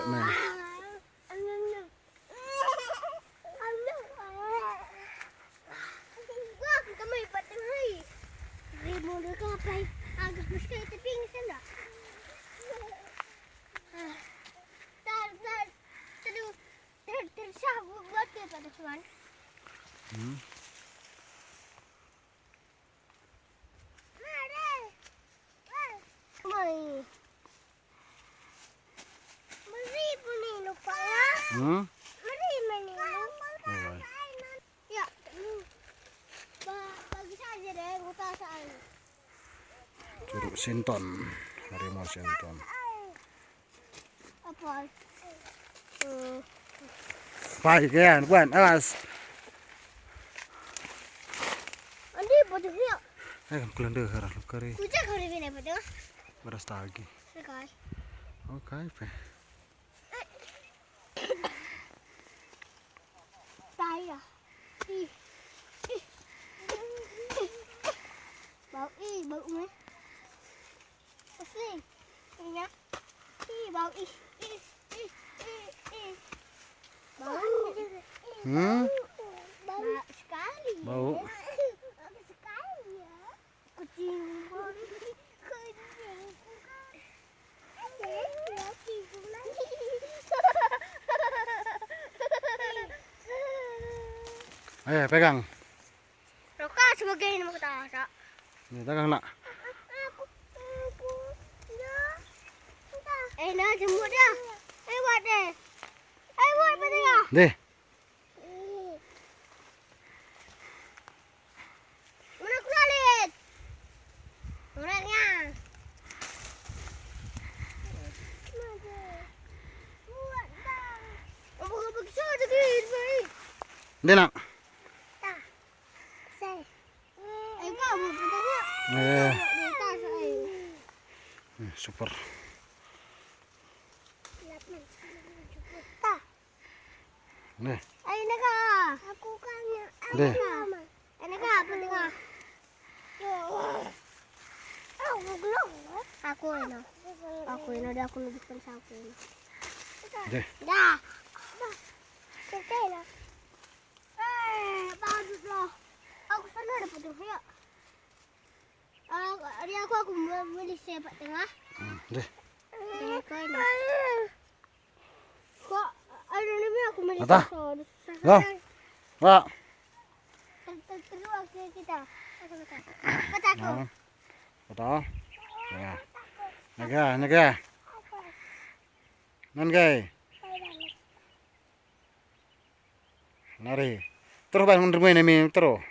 nih. Ya, bagi saja deh, mutasaan. Curug Sinton, harimau Sinton. Apa? Baik ya, buan, awas. Andi betul ya. Kelende harus kari. Kucing kau ini betul. Beras tagi. Sekali. Oke, pe. Saya. Bau bau ni. Asli. Ini ya. Bau Bau. Bau sekali. Bau. Sekali ya. Kucing. Ayo pegang. Roka sebagai nama kata. Nih, pegang nak. Nah jemput dah. Buat deh. Buat apa tengah? Deh. Mana kulit? Orangnya. Buat dah. Apa bisa jadi baik? Deh nak. Tak. Saya. Kau mau bertanya? Super. Nih. Ayo nak. Aku kan. Deh. Nak apa tengah? Aku ini dah aku lebihkan sapu ini. Deh. Dah. Selesai lah. Bagus lah. Aku sana dapat tu ya. Hari aku beli sepak tengah. Deh. Kau ini. Kok ada ni aku beli. Mata. Lah. Pak. Terus kita. Kata aku. Betul. Ya. Naga. Nan gay. Nari. Terus ban menerima ini terus.